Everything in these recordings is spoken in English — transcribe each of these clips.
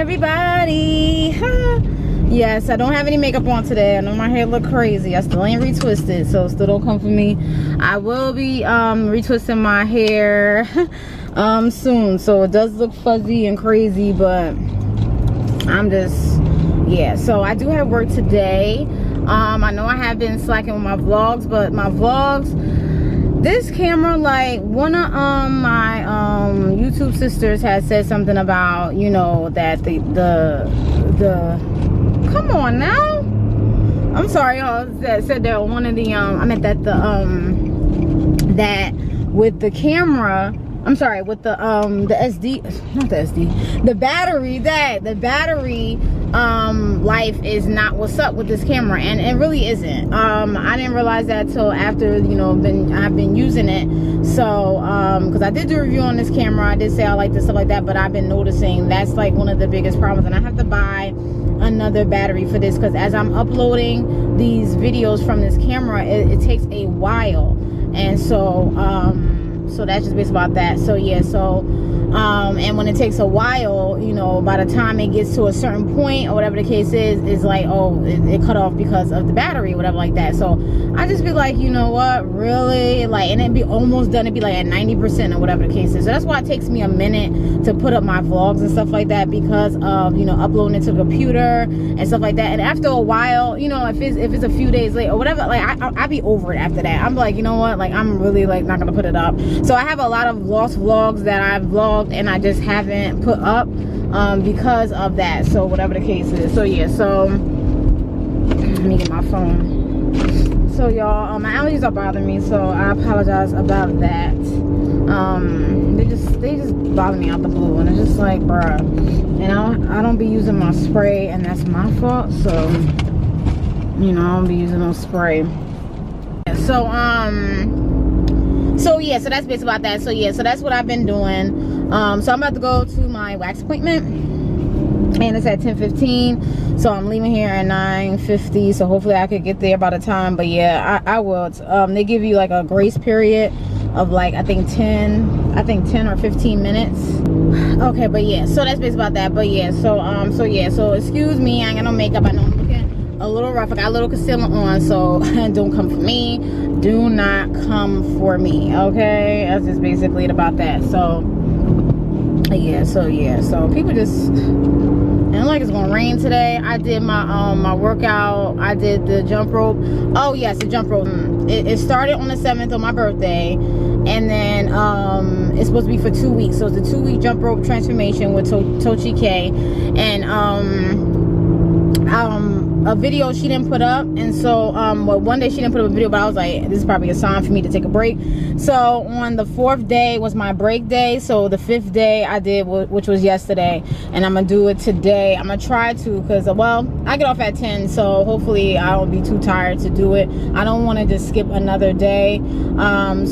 everybody. Yes, I don't have any makeup on today. I know my hair look crazy. I still ain't retwisted, so still don't come for me. I will be retwisting my hair soon, so it does look fuzzy and crazy, but I'm just, yeah. So I do have work today. I know I have been slacking with my vlogs, but my vlogs, this camera, like one of my YouTube sisters had said something about, you know, that the come on now, I'm sorry, y'all, that said that one of the I meant that the that with the camera, I'm sorry, with the SD, not the SD, the battery, that the battery life is not what's up with this camera, and it really isn't. I didn't realize that till after, you know, I've been using it. So because I did do a review on this camera, I did say I like this, stuff like that, but I've been noticing that's like one of the biggest problems, and I have to buy another battery for this, because as I'm uploading these videos from this camera, it takes a while. And so so that's just based about that. So yeah, so and when it takes a while, you know, by the time it gets to a certain point or whatever the case is like, oh, it cut off because of the battery or whatever like that. So I just be like, you know what, really, like, and it'd be almost done, it'd be like at 90% or whatever the case is. So that's why it takes me a minute to put up my vlogs and stuff like that, because of, you know, uploading it to the computer and stuff like that. And after a while, you know, if it's a few days late or whatever, like I'll be over it after that. I'm like, you know what, like, I'm really like not gonna put it up. So I have a lot of lost vlogs that I've vlogged and I just haven't put up because of that. So whatever the case is. So yeah, so let me get my phone. So y'all, my allergies are bothering me, so I apologize about that. They just bother me out the blue, and it's just like, bruh. And I don't be using my spray, and that's my fault. So, you know, I don't be using no spray. So so yeah, so that's basically about that. So yeah, so that's what I've been doing. So I'm about to go to my wax appointment, and it's at 10:15. So I'm leaving here at 9:50. So hopefully I could get there by the time. But yeah, I will. They give you like a grace period of like, I think 10 or 15 minutes. Okay, but yeah, so that's basically about that. But yeah, so yeah, so excuse me, I ain't got no makeup. I know I'm looking a little rough. I got a little concealer on, so don't come for me. Do not come for me, okay? That's just basically it about that. So yeah, so people just, and like it's gonna rain today. I did my my workout. I did the jump rope. Oh yes, the jump rope. It started on the 7th on my birthday, and then it's supposed to be for 2 weeks. So it's a 2-week jump rope transformation with Tochi K, and a video she didn't put up. And so well, one day she didn't put up a video, but I was like, this is probably a sign for me to take a break. So on the 4th day was my break day. So the 5th day I did, which was yesterday, and I'm gonna do it today. I'm gonna try to, because well, I get off at 10, so hopefully I won't be too tired to do it. I don't want to just skip another day.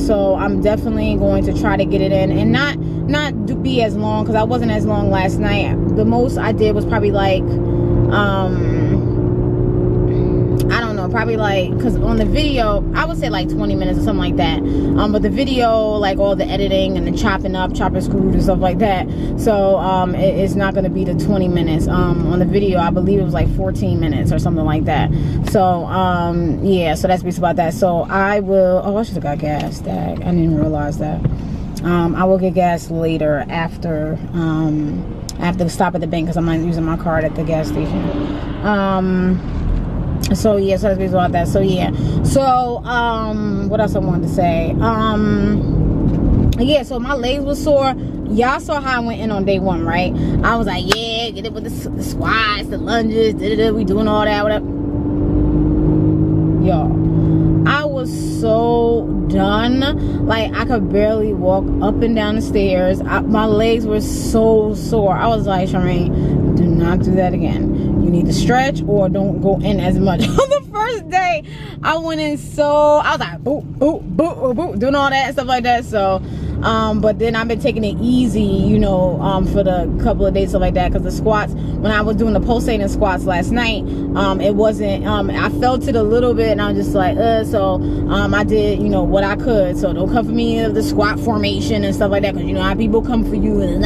So I'm definitely going to try to get it in, and not be as long, because I wasn't as long last night. The most I did was probably like I don't know, probably like, because on the video I would say like 20 minutes or something like that, but the video, like all the editing and the chopping screws and stuff like that, so it's not going to be the 20 minutes. On the video I believe it was like 14 minutes or something like that. So yeah, so that's basically about that. So I will, oh, I should have got gas. I didn't even realize that. I will get gas later after I have to stop at the bank, because I'm not using my card at the gas station. So yeah, so that's basically about that. So yeah, so what else I wanted to say? Yeah, so my legs were sore. Y'all saw how I went in on day 1, right? I was like, yeah, get it with the squats, the lunges, we doing all that, whatever. Y'all, I was so done. Like, I could barely walk up and down the stairs. My legs were so sore. I was like, Charmaine, do not do that again. You need to stretch, or don't go in as much. On the first day I went in, so I was like boop boop boop boop, doing all that stuff like that. So but then I've been taking it easy, you know, for the couple of days, stuff like that, because the squats, when I was doing the pulsating squats last night, it wasn't, I felt it a little bit, and I was just like, so I did, you know, what I could. So don't come for me of the squat formation and stuff like that, because you know how people come for you and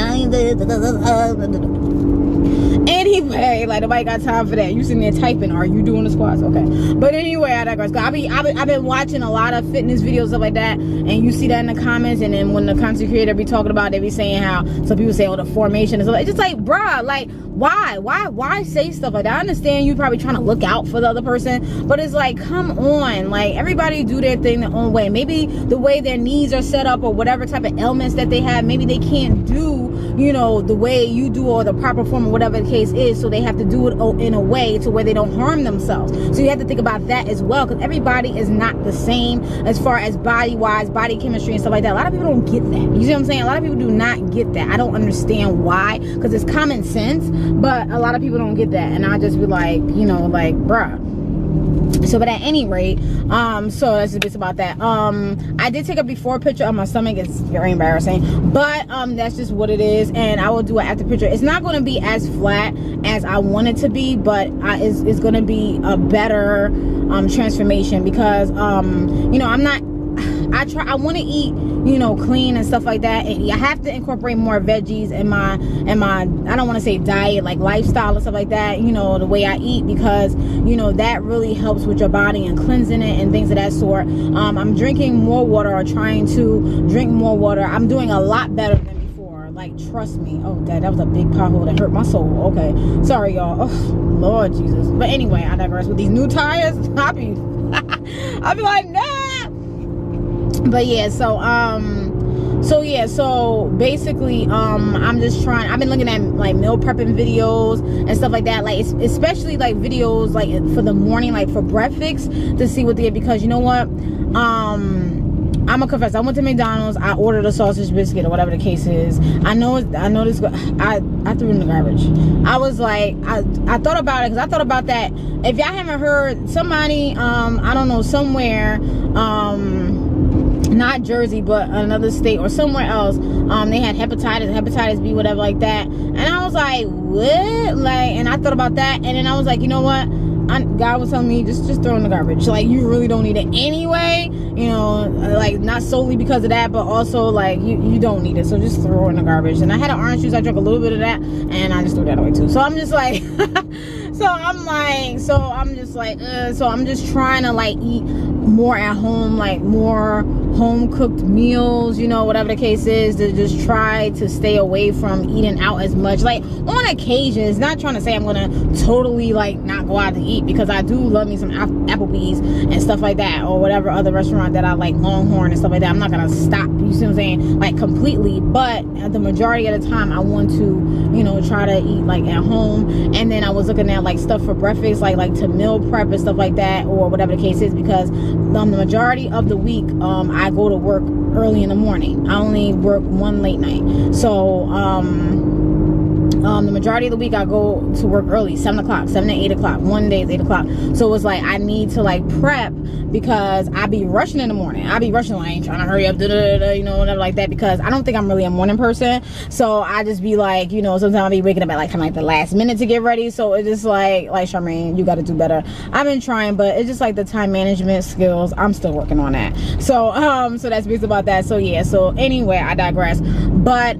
okay? Like, nobody got time for that. You sitting there typing, are you doing the squats? Okay. But anyway, I digress. I've been watching a lot of fitness videos, stuff like that, and you see that in the comments, and then when the content creator be talking about it, they be saying how some people say, oh, the formation is, it's just like, bruh, like, why say stuff like that? I understand you probably trying to look out for the other person, but it's like, come on, like, everybody do their thing their own way. Maybe the way their knees are set up or whatever type of ailments that they have, maybe they can't do, you know, the way you do or the proper form or whatever the case is, so they have to do it in a way to where they don't harm themselves. So you have to think about that as well, because everybody is not the same as far as body wise, body chemistry and stuff like that. A lot of people don't get that. You see what I'm saying? A lot of people do not get that. I don't understand why, because it's common sense, but a lot of people don't get that. And I just be like, you know, like, bruh. So, but at any rate, so that's just about that. I did take a before picture of my stomach. It's very embarrassing, but that's just what it is, and I will do an after picture. It's not going to be as flat as I want it to be, but it's going to be a better transformation, because you know, I want to eat, you know, clean and stuff like that, and I have to incorporate more veggies in my I don't want to say diet, like lifestyle and stuff like that, you know, the way I eat, because, you know, that really helps with your body and cleansing it and things of that sort. I'm drinking more water, or trying to drink more water. I'm doing a lot better than before, like, trust me. Oh, that was a big pothole that hurt my soul. Okay, sorry y'all. Oh, Lord Jesus. But anyway, I digress. With these new tires, I'll be like, nah. But yeah, so basically, I'm just trying, I've been looking at like meal prepping videos and stuff like that, like especially like videos like for the morning, like for breakfast, to see what they get, because you know what, I'm gonna confess, I went to McDonald's, I ordered a sausage biscuit or whatever the case is. I know this, I threw it in the garbage. I was like, I thought about it, because I thought about that. If y'all haven't heard, somebody, I don't know, somewhere, not Jersey, but another state or somewhere else, they had hepatitis B, whatever like that, and I was like, what? Like, and I thought about that, and then I was like, you know what, God was telling me, just throw it in the garbage. Like, you really don't need it anyway, you know, like, not solely because of that, but also like you don't need it, so just throw it in the garbage. And I had an orange juice, I drank a little bit of that, and I just threw that away too. So I'm just like so I'm just trying to like eat more at home, like more home cooked meals, you know, whatever the case is, to just try to stay away from eating out as much, like on occasions. Not trying to say I'm gonna totally like not go out to eat, because I do love me some Applebee's and stuff like that, or whatever other restaurant that I like, Longhorn and stuff like that. I'm not gonna stop, you see what I'm saying, like completely, but the majority of the time I want to, you know, try to eat like at home. And then I was looking at like stuff for breakfast, like to meal prep and stuff like that, or whatever the case is, because the majority of the week I go to work early in the morning. I only work one late night, so the majority of the week I go to work early, 7 o'clock, 7 to 8 o'clock. One day is 8 o'clock. So it was like, I need to like prep, because I be rushing in the morning. I be rushing, like, I ain't trying to hurry up, you know, whatever like that, because I don't think I'm really a morning person. So I just be like, you know, sometimes I be waking up at like kind of like the last minute to get ready. So it's just like Charmaine, you got to do better. I've been trying, but it's just like the time management skills, I'm still working on that. So so that's based about that. So yeah, so anyway, I digress. But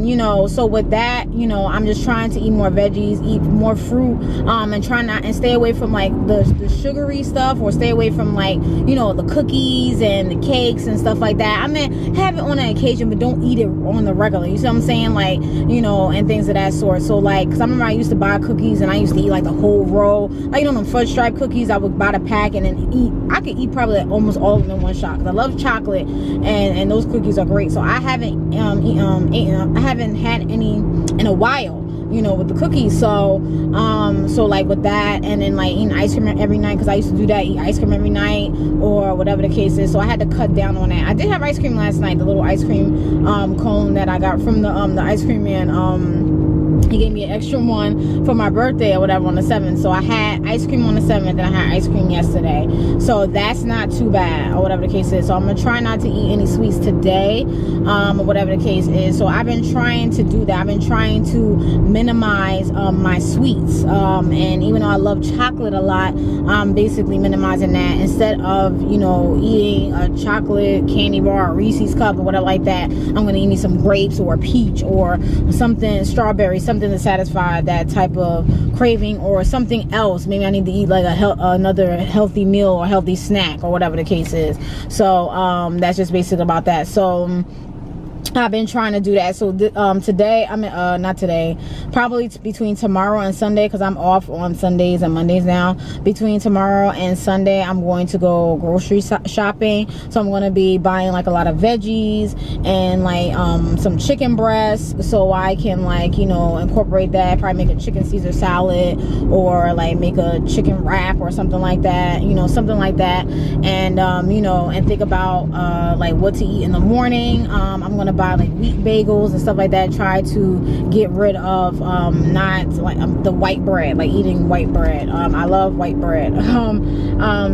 you know, so with that, you know, I'm just trying to eat more veggies, eat more fruit, and try not, and stay away from like the sugary stuff, or stay away from like, you know, the cookies and the cakes and stuff like that. I mean, have it on an occasion, but don't eat it on the regular, you see what I'm saying, like, you know, and things of that sort. So like, because I remember I used to buy cookies, and I used to eat like the whole row, like, you know, them fudge stripe cookies. I would buy the pack and then eat. I could eat probably like almost all of them in one shot, because I love chocolate, and those cookies are great. So I haven't I haven't had any in a while, you know, with the cookies. So so like with that, and then like eating ice cream every night, because I used to do that, eat ice cream every night or whatever the case is. So I had to cut down on that. I did have ice cream last night, the little ice cream cone that I got from the ice cream man. He gave me an extra one for my birthday or whatever on the 7th. So I had ice cream on the 7th, and I had ice cream yesterday. So that's not too bad, or whatever the case is. So I'm going to try not to eat any sweets today, or whatever the case is. So I've been trying to do that. I've been trying to minimize my sweets. And even though I love chocolate a lot, I'm basically minimizing that. Instead of, you know, eating a chocolate candy bar or Reese's cup or whatever like that, I'm going to eat me some grapes or a peach or something, strawberry, something something to satisfy that type of craving, or something else. Maybe I need to eat like another healthy meal or healthy snack, or whatever the case is. So that's just basically about that. So I've been trying to do that. So today, I mean, not today, probably between tomorrow and Sunday, because I'm off on Sundays and Mondays now. Between tomorrow and Sunday, I'm going to go grocery shopping. So I'm going to be buying like a lot of veggies and like some chicken breasts, so I can, like, you know, incorporate that. Probably make a chicken Caesar salad, or like make a chicken wrap or something like that, you know, something like that. And you know, and think about like what to eat in the morning. I'm gonna buy like wheat bagels and stuff like that. Try to get rid of not like the white bread, like eating white bread. I love white bread.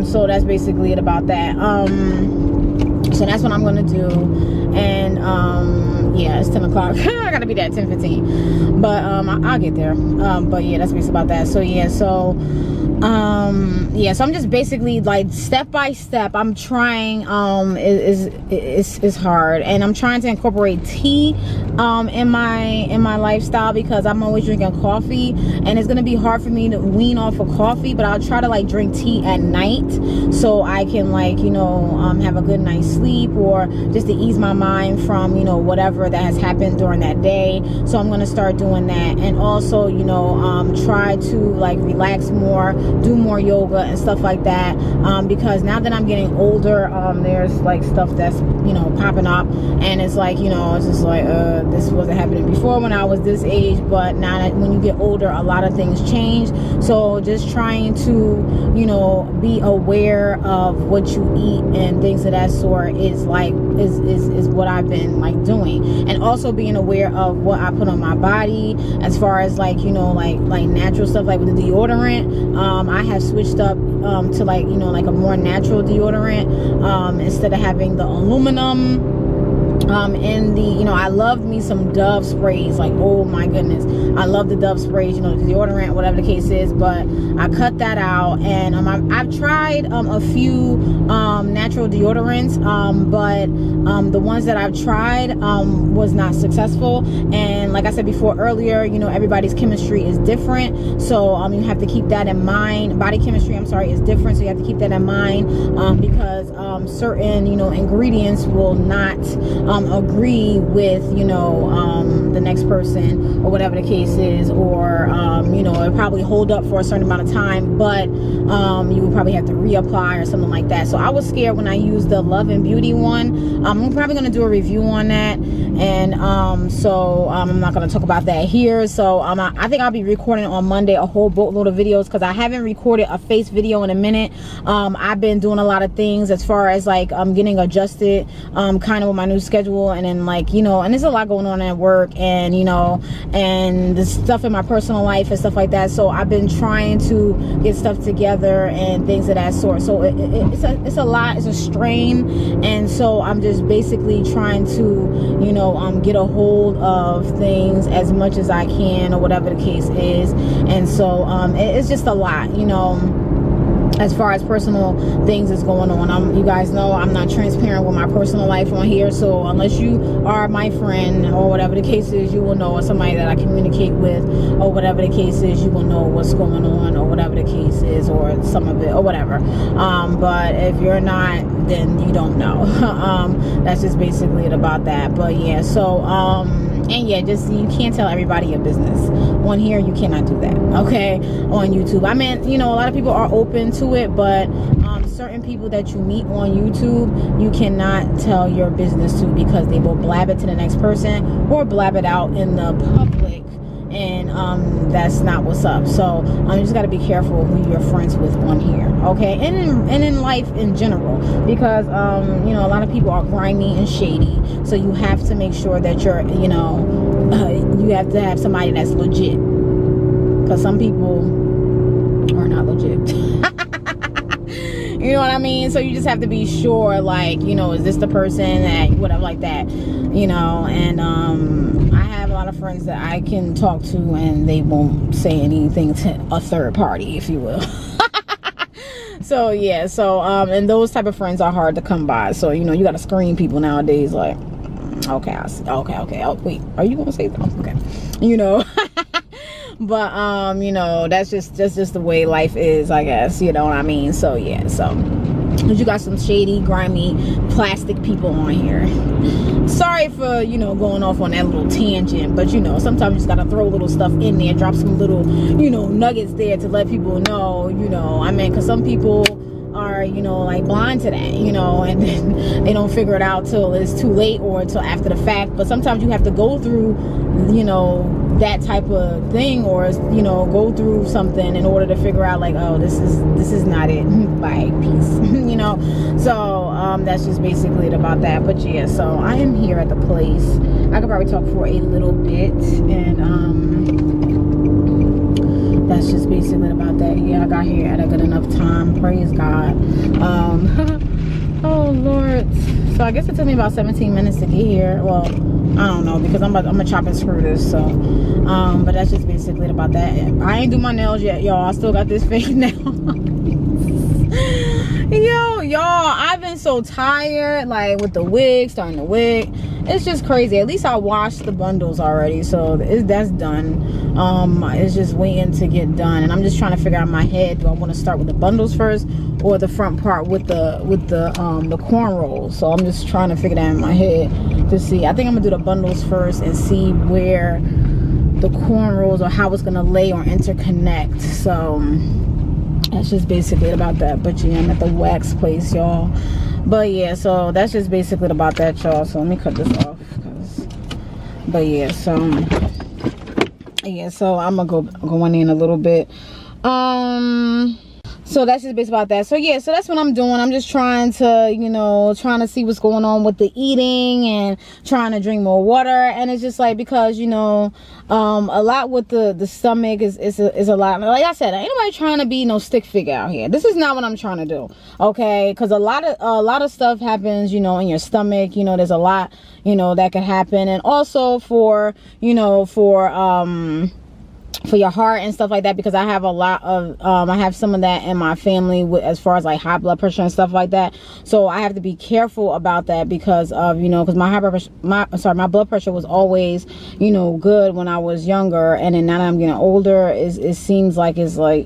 So that's basically it about that. So that's what I'm gonna do. And yeah, it's 10 o'clock. I gotta be there at 10:15, but I'll get there. But yeah, that's basically about that. So yeah, so yeah, so I'm just basically like step by step. I'm trying. It's hard, and I'm trying to incorporate tea in my lifestyle, because I'm always drinking coffee, and it's gonna be hard for me to wean off of coffee. But I'll try to like drink tea at night, so I can, like, you know, have a good night's sleep, or just to ease my mind from, you know, whatever that has happened during that day. So I'm gonna start doing that, and also, you know, try to like relax more, do more yoga and stuff like that, because now that I'm getting older, there's like stuff that's, you know, popping up, and it's like, you know, it's just like this wasn't happening before when I was this age, but now that when you get older, a lot of things change. So just trying to, you know, be aware of what you eat and things of that sort is like is what I've been like doing, and also being aware of what I put on my body as far as, like, you know, like natural stuff, like with the deodorant. I have switched up to, like, you know, like a more natural deodorant, instead of having the aluminum. And the, you know, I love me some Dove sprays, like, oh my goodness, I love the Dove sprays, you know, the deodorant, whatever the case is. But I cut that out, and I've tried a few natural deodorants, but the ones that I've tried was not successful. And like I said before earlier, you know, everybody's chemistry is different, so you have to keep that in mind. Body chemistry, I'm sorry, is different, so you have to keep that in mind, because certain, you know, ingredients will not agree with, you know, the next person, or whatever the case is, or you know, it'll probably hold up for a certain amount of time, but you will probably have to reapply or something like that. So I was scared when I used the Love and Beauty one. I'm probably going to do a review on that, and so I'm not going to talk about that here. So I think I'll be recording on Monday a whole boatload of videos, because I haven't recorded a face video in a minute. I've been doing a lot of things as far as like getting adjusted kind of with my new schedule, and then, like, you know, and there's a lot going on at work, and, you know, and the stuff in my personal life and stuff like that. So I've been trying to get stuff together and things of that sort. So it's a lot, it's a strain, and so I'm just basically trying to, you know, get a hold of things as much as I can, or whatever the case is. And so it's just a lot, you know, as far as personal things is going on. You guys know I'm not transparent with my personal life on here, so unless you are my friend or whatever the case is, you will know, or somebody that I communicate with, or whatever the case is, you will know what's going on, or whatever the case is, or some of it, or whatever. But if you're not, then you don't know. That's just basically it about that. But yeah, so and yeah, just, you can't tell everybody your business on here. You cannot do that, okay, on YouTube. I mean, you know, a lot of people are open to it, but certain people that you meet on YouTube, you cannot tell your business to, because they will blab it to the next person, or blab it out in the public, and that's not what's up. So you just got to be careful who you're friends with on here, okay, and in life in general, because you know, a lot of people are grimy and shady. So you have to make sure that you're, you know, you have to have somebody that's legit, because some people are not legit. You know what I mean? So you just have to be sure, like, you know, is this the person that, whatever, like that, you know. And I have a lot of friends that I can talk to, and they won't say anything to a third party, if you will. So yeah, so and those type of friends are hard to come by. So, you know, you got to screen people nowadays, like, okay, I see, okay, oh wait, are you gonna say something? Okay, you know. But you know, that's just the way life is, I guess, you know what I mean? So yeah, so you got some shady, grimy, plastic people on here. Sorry for, you know, going off on that little tangent, but you know, sometimes you just gotta throw little stuff in there, drop some little, you know, nuggets there to let people know, you know, I mean, because some people are, you know, like blind to that, you know, and they don't figure it out till it's too late or till after the fact. But sometimes you have to go through, you know, that type of thing, or, you know, go through something in order to figure out, like, oh, this is not it. Bye, peace. You know, so that's just basically it about that. But yeah, so I am here at the place. I could probably talk for a little bit, and that's just basically about that. Yeah, I got here at a good enough time, praise God. Oh Lord, so I guess it took me about 17 minutes to get here. Well, I don't know, because I'm gonna chop and screw this, so but that's just basically about that. I ain't do my nails yet, y'all. I still got this fake nail. Yo, y'all, I've been so tired, like with the wig, starting the wig. It's just crazy. At least I washed the bundles already, so that's done. It's just waiting to get done, and I'm just trying to figure out in my head, do I want to start with the bundles first or the front part with the cornrows? So I'm just trying to figure that in my head to see. I think I'm gonna do the bundles first and see where the cornrows or how it's gonna lay or interconnect. So that's just basically about that. But yeah, I'm at the wax place, y'all. But yeah, so that's just basically about that, y'all. So let me cut this off, but yeah, so I'm gonna go in a little bit. So that's just basically about that. So yeah, so that's what I'm doing. I'm just trying to, you know, trying to see what's going on with the eating and trying to drink more water. And it's just like, because, you know, a lot with the stomach is a lot. Like I said, ain't nobody trying to be no stick figure out here. This is not what I'm trying to do, okay? Because a lot of stuff happens, you know, in your stomach. You know, there's a lot, you know, that could happen. And also for, you know, for your heart and stuff like that, because I have a lot of I have some of that in my family as far as like high blood pressure and stuff like that. So I have to be careful about that because of, you know, because my blood pressure was always, you know, good when I was younger, and then now that I'm getting older, it seems like it's like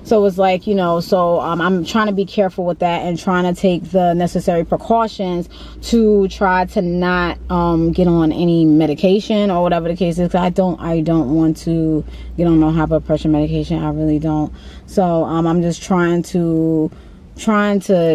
so it's like, you know, so I'm trying to be careful with that and trying to take the necessary precautions to try to not get on any medication or whatever the case is. 'Cause I don't want to get on no high blood pressure medication. I really don't. So I'm just trying to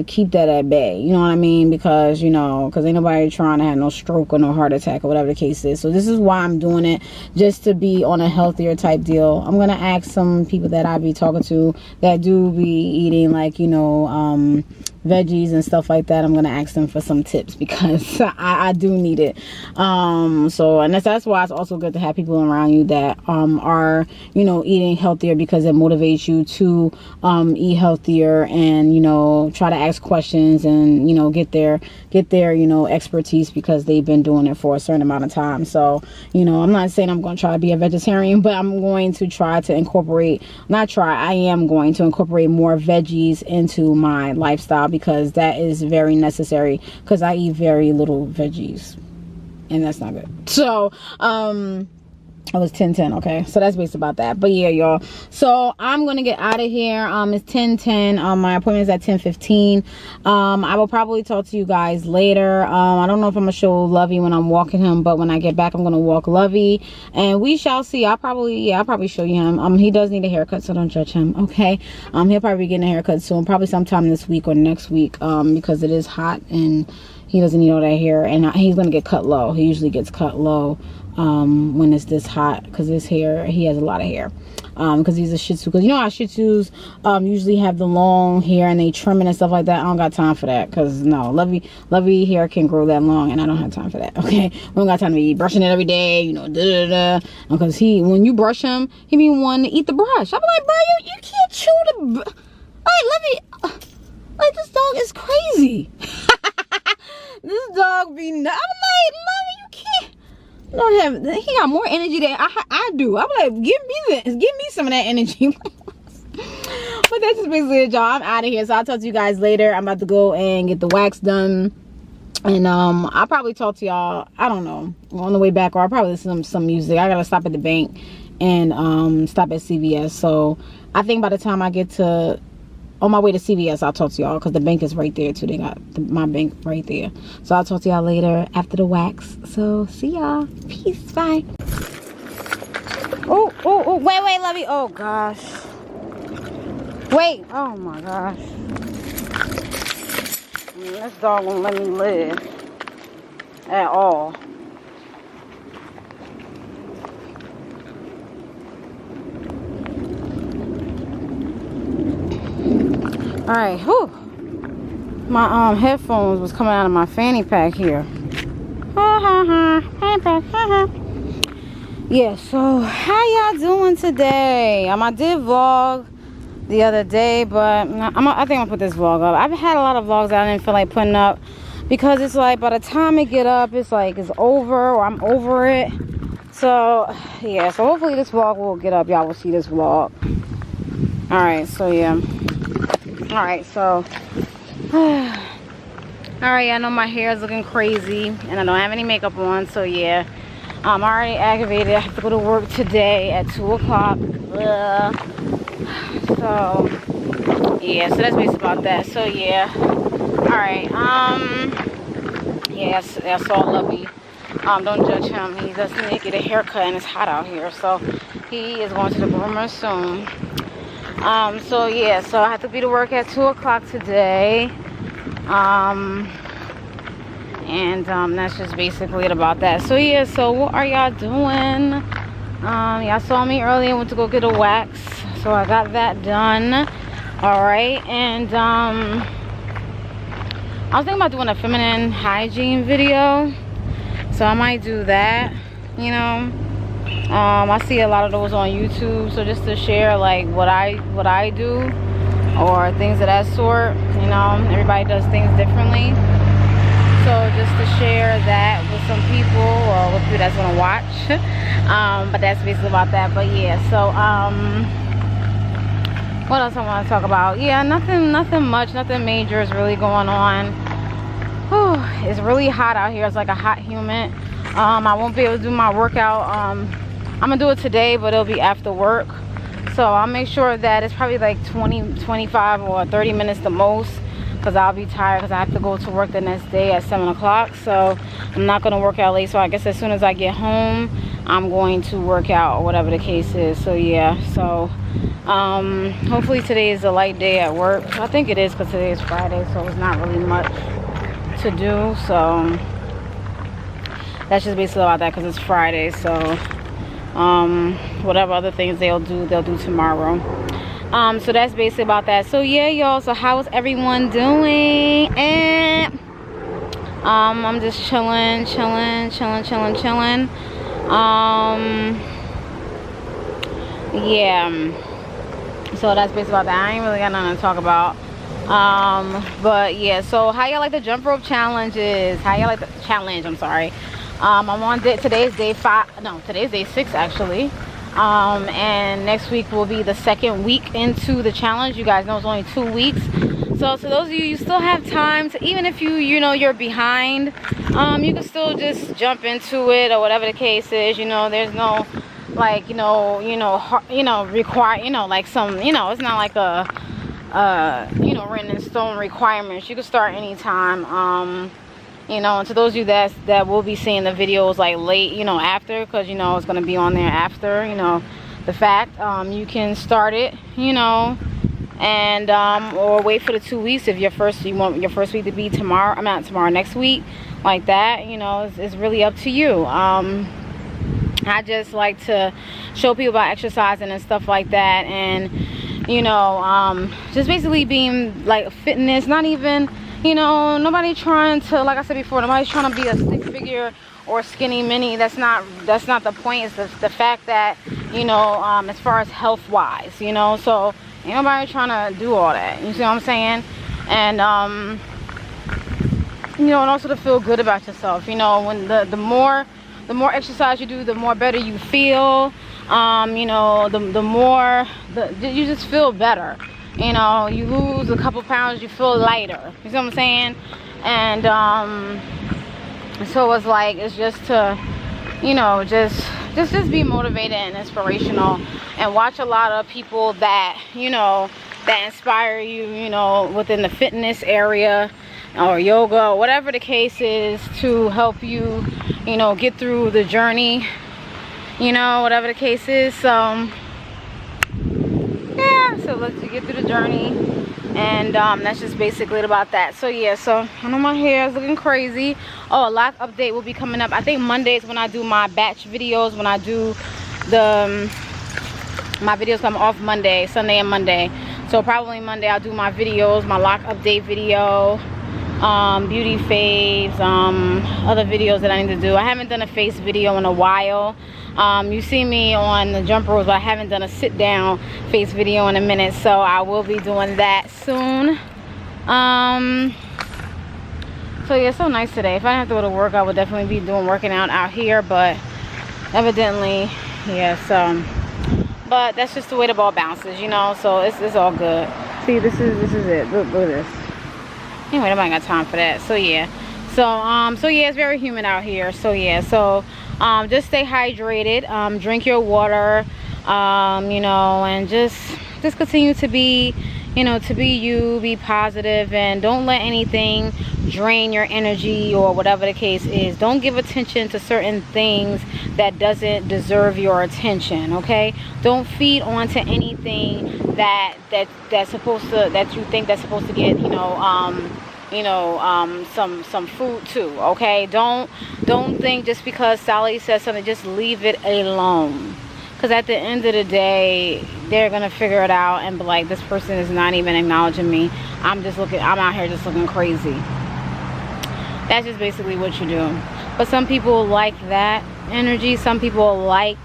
keep that at bay, you know what I mean? Because, you know, because ain't nobody trying to have no stroke or no heart attack or whatever the case is. So this is why I'm doing it, just to be on a healthier type deal. I'm gonna ask some people that I be talking to that do be eating, like, you know, veggies and stuff like that. I'm gonna ask them for some tips because I do need it. So, and that's why it's also good to have people around you that are, you know, eating healthier, because it motivates you to eat healthier and, you know, try to ask questions and, you know, get their you know, expertise, because they've been doing it for a certain amount of time. So, you know, I'm not saying I'm going to try to be a vegetarian, but I'm going to try to incorporate, I am going to incorporate more veggies into my lifestyle, because that is very necessary, because I eat very little veggies and that's not good. So it was 10:10. Okay, so that's based about that. But yeah, y'all, so I'm gonna get out of here. It's 10:10. My appointment is at 10:15. I will probably talk to you guys later. I don't know if I'm gonna show Lovey when I'm walking him, but when I get back, I'm gonna walk Lovey, and we shall see. I'll probably show you him. He does need a haircut, so don't judge him, okay? He'll probably be getting a haircut soon, probably sometime this week or next week, because it is hot and he doesn't need all that hair, and he's gonna get cut low. He usually gets cut low when it's this hot, because his hair, he has a lot of hair, because he's a Shih Tzu. Because you know how Shih Tzus usually have the long hair and they trim it and stuff like that. I don't got time for that, because no, Lovey hair can grow that long, and I don't have time for that. Okay, we don't got time to be brushing it every day, you know, because when you brush him, he be wanting to eat the brush. I'm like, bro, you can't chew the like, Lovey, like, this dog is crazy. This dog be nuts. I'm like, Lovey, you can't. He got more energy than I do. I'm like, give me some of that energy. But that's just basically it, y'all. I'm out of here, so I'll talk to you guys later. I'm about to go and get the wax done, and I'll probably talk to y'all, I don't know, on the way back, or I'll probably listen to some music. I gotta stop at the bank and stop at CVS. So I think by the time I get to on my way to CVS, I'll talk to y'all, because the bank is right there too. They got my bank right there. So I'll talk to y'all later after the wax. So see y'all. Peace. Bye. Oh, wait, lovey. Oh gosh. Wait. Oh my gosh. This dog won't let me live at all. Alright, whew. My headphones was coming out of my fanny pack here. Fanny pack, yeah, so how y'all doing today? I did vlog the other day, but I think I'm gonna put this vlog up. I've had a lot of vlogs that I didn't feel like putting up, because it's like by the time it get up, it's like it's over, or I'm over it. So yeah, so hopefully this vlog will get up. Y'all will see this vlog. Alright, so yeah. Alright, so alright, I know my hair is looking crazy and I don't have any makeup on, so yeah, I'm already aggravated. I have to go to work today at 2 o'clock. So yeah, so that's basically about that. So yeah, alright, yes, that's all lovey. Don't judge him. He doesn't need to get a haircut and it's hot out here, so he is going to the groomer soon. So yeah, so I have to be to work at 2 o'clock today. That's just basically it about that. So yeah, so what are y'all doing? Y'all saw me earlier, went to go get a wax, so I got that done. Alright, and I was thinking about doing a feminine hygiene video, so I might do that, you know. I see a lot of those on YouTube, so just to share like what I do, or things of that sort, you know. Everybody does things differently, so just to share that with some people, or with people that's gonna watch. But that's basically about that. But yeah, so what else I want to talk about? Yeah, nothing much, nothing major is really going on. Whew, it's really hot out here. It's like a hot humid. I won't be able to do my workout. I'm gonna do it today, but it'll be after work, so I'll make sure that it's probably like 25 or 30 minutes the most, because I'll be tired, because I have to go to work the next day at 7 o'clock. So I'm not gonna work out late, so I guess as soon as I get home I'm going to work out, or whatever the case is. So yeah, so hopefully today is a light day at work. I think it is, because today is Friday, so it's not really much to do. So that's just basically about that, because it's Friday. So whatever other things they'll do tomorrow. So that's basically about that. So yeah, y'all, so how is everyone doing? And I'm just chilling. Yeah, so that's basically about that. I ain't really got nothing to talk about. But yeah, so how y'all like the jump rope challenges? How y'all like the challenge? I'm sorry. I'm on today's day 5. No, today's day 6 actually. And next week will be the second week into the challenge. You guys know it's only 2 weeks. So to those of you still have time to, even if you know you're behind, you can still just jump into it, or whatever the case is. You know, there's no like require, like some, it's not like a written in stone requirements. You can start anytime. And to those of you that will be seeing the videos like late, after, because it's going to be on there after, the fact, you can start it, and or wait for the 2 weeks if you want your first week to be tomorrow. Not tomorrow, next week, like that. It's really up to you. I just like to show people about exercising and stuff like that, and just basically being like fitness. Not even, nobody trying to, like I said before, nobody's trying to be a stick figure or skinny mini. That's not the point. It's the fact that, as far as health wise, so ain't nobody trying to do all that. You see what I'm saying? And and also to feel good about yourself. When the more exercise you do, the more better you feel. The more you just feel better. You lose a couple pounds, you feel lighter. You see what I'm saying? And so it's like, it's just to, you know, just be motivated and inspirational, and watch a lot of people that, you know, that inspire you, you know, within the fitness area or yoga or whatever the case is, to help you, you know, get through the journey, you know, whatever the case is. So yeah, so let's get through the journey, and that's just basically about that. So yeah, so I know my hair is looking crazy. Oh, a lock update will be coming up. I think Mondays when I do my batch videos, when I do the my videos come off Monday, Sunday and Monday. So probably Monday I'll do my videos, my lock update video, beauty faves, other videos that I need to do. I haven't done a face video in a while. You see me on the jump ropes, but I haven't done a sit down face video in a minute, so I will be doing that soon. So yeah, it's so nice today. If I didn't have to go to work, I would definitely be working out here, but evidently, yeah, so, but that's just the way the ball bounces, you know, so it's all good. See, this is it. Look at this. Anyway, nobody got time for that. So yeah, so yeah, it's very humid out here. So yeah, so just stay hydrated, drink your water, you know, and just continue to be, you know, to be you, be positive, and don't let anything drain your energy or whatever the case is. Don't give attention to certain things that doesn't deserve your attention, okay? Don't feed onto anything that's supposed to, that you think that's supposed to get, you know, some food too, okay? Don't think just because Sally says something, just leave it alone. Because at the end of the day, they're gonna figure it out and be like, this person is not even acknowledging me. I'm out here just looking crazy. That's just basically what you do. But some people like that energy. Some people like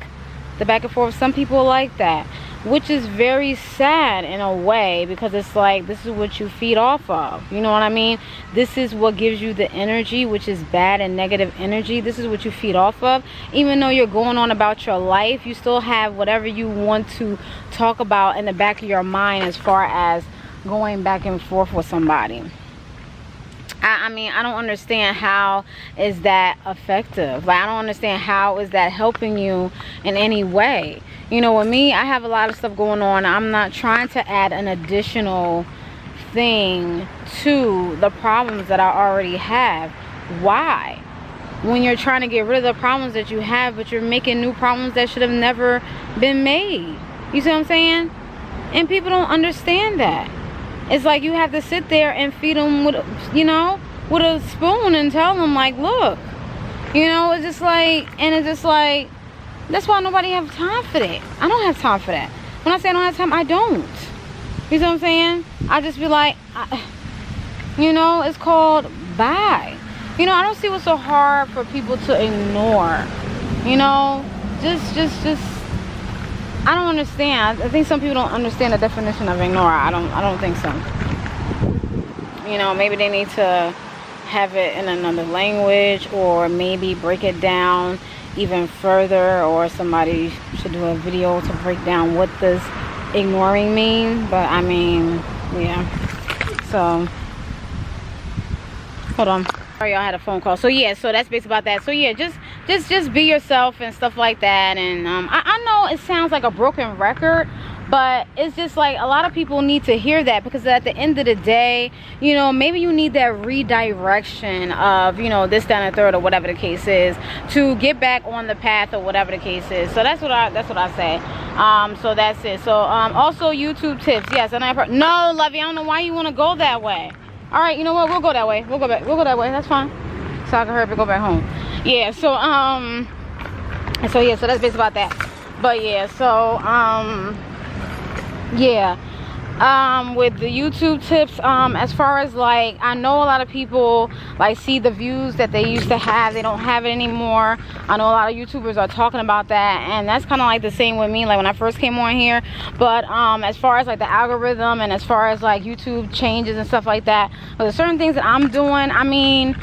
the back and forth. Some people like that, which is very sad in a way, because it's like, this is what you feed off of, you know what I mean? This is what gives you the energy, which is bad and negative energy. This is what you feed off of. Even though you're going on about your life, you still have whatever you want to talk about in the back of your mind as far as going back and forth with somebody. I mean, I don't understand how is that effective. Like, I don't understand how is that helping you in any way. You know, with me, I have a lot of stuff going on. I'm not trying to add an additional thing to the problems that I already have. Why? When you're trying to get rid of the problems that you have, but you're making new problems that should have never been made. You see what I'm saying? And people don't understand that. It's like you have to sit there and feed them with, you know, with a spoon and tell them, like, look, you know, it's just like, and it's just like, that's why nobody have time for that. I don't have time for that. When I say I don't have time, I don't. You see what I'm saying? I just be like, you know, it's called bye. You know, I don't see what's so hard for people to ignore. You know, just I don't understand. I think some people don't understand the definition of ignore. I don't think so. You know, maybe they need to have it in another language, or maybe break it down even further, or somebody should do a video to break down what does ignoring mean. But I mean, yeah. So hold on. Sorry, y'all, had a phone call. So yeah, so that's basically about that. So yeah, just be yourself and stuff like that. And I know it sounds like a broken record, but it's just like a lot of people need to hear that, because at the end of the day, you know, maybe you need that redirection of, you know, this, that, and the third, or whatever the case is, to get back on the path, or whatever the case is. So that's what I say. So that's it. So also YouTube tips. Yes, and no, Lovey, I don't know why you want to go that way. All right, you know what? We'll go that way. We'll go that way. That's fine. So I can hurry up and go back home. Yeah. So yeah. So that's basically about that. But yeah. So yeah. With the YouTube tips, as far as like, I know a lot of people like see the views that they used to have, they don't have it anymore. I know a lot of YouTubers are talking about that, and that's kind of like the same with me, like when I first came on here. But as far as like the algorithm, and as far as like YouTube changes and stuff like that, but there's certain things that I'm doing, I mean,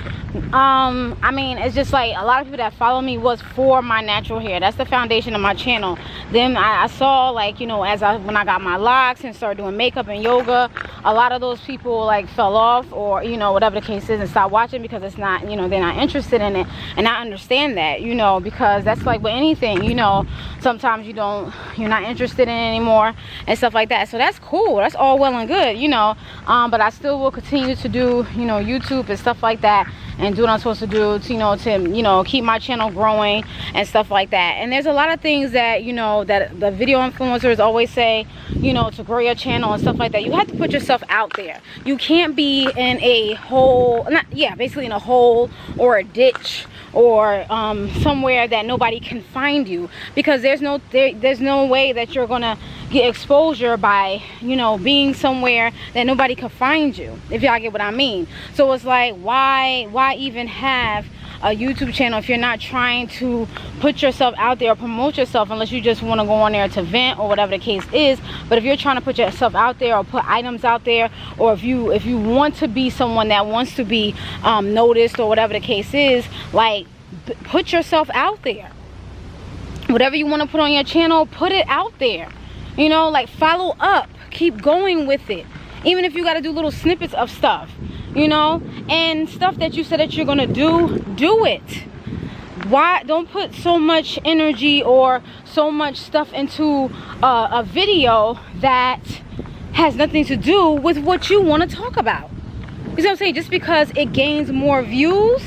I mean, it's just like a lot of people that follow me was for my natural hair. That's the foundation of my channel. Then I saw, like, you know, when I got my locks and started doing makeup and yoga, a lot of those people like fell off, or, you know, whatever the case is, and stopped watching because it's not, you know, they're not interested in it. And I understand that, you know, because that's like with anything, you know, sometimes you're not interested in it anymore and stuff like that. So that's cool, that's all well and good, you know, but I still will continue to do, you know, YouTube and stuff like that, and do what I'm supposed to do to, you know, keep my channel growing and stuff like that. And there's a lot of things that, you know, that the video influencers always say, you know, to grow your channel and stuff like that. You have to put yourself out there. You can't be in a hole, basically in a hole or a ditch, or somewhere that nobody can find you, because there's no way that you're gonna get exposure by, you know, being somewhere that nobody can find you, if y'all get what I mean. So it's like, why even have a YouTube channel if you're not trying to put yourself out there or promote yourself, unless you just want to go on there to vent or whatever the case is. But if you're trying to put yourself out there or put items out there, or if you want to be someone that wants to be noticed or whatever the case is, like, put yourself out there. Whatever you want to put on your channel, put it out there, you know, like, follow up, keep going with it, even if you got to do little snippets of stuff, you know, and stuff that you said that you're gonna do it. Why don't put so much energy or so much stuff into a video that has nothing to do with what you want to talk about? You know what I'm saying? Just because it gains more views,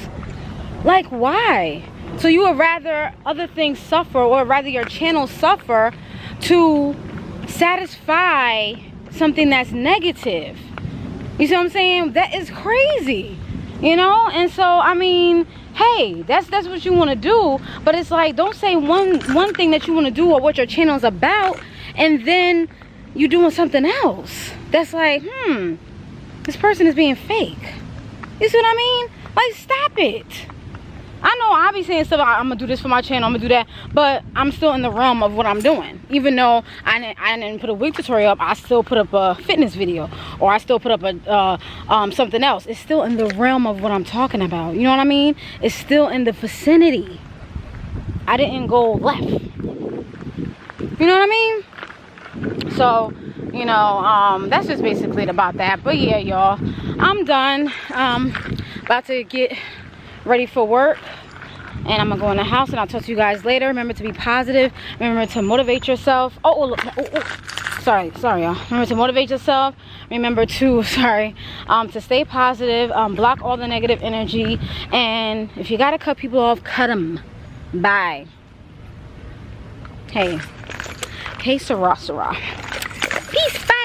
like, why? So you would rather other things suffer, or rather your channel suffer, to satisfy something that's negative. You see what I'm saying? That is crazy, you know? And so, I mean, hey, that's what you want to do, but it's like, don't say one thing that you want to do or what your channel is about, and then you doing something else that's like, this person is being fake. You see what I mean? Like, stop it. I know I be saying stuff, I'm gonna do this for my channel, I'm gonna do that, but I'm still in the realm of what I'm doing. Even though I didn't put a wig tutorial up, I still put up a fitness video, or I still put up a something else. It's still in the realm of what I'm talking about. You know what I mean? It's still in the vicinity. I didn't go left. You know what I mean? So, you know, that's just basically about that. But yeah, y'all, I'm done. About to get ready for work, and I'm gonna go in the house, and I'll talk to you guys later. Remember to be positive, remember to motivate yourself. Sorry y'all. Remember to motivate yourself, remember to to stay positive, block all the negative energy, and if you gotta cut people off, cut them. Bye. Hey Sarah. Peace. Bye.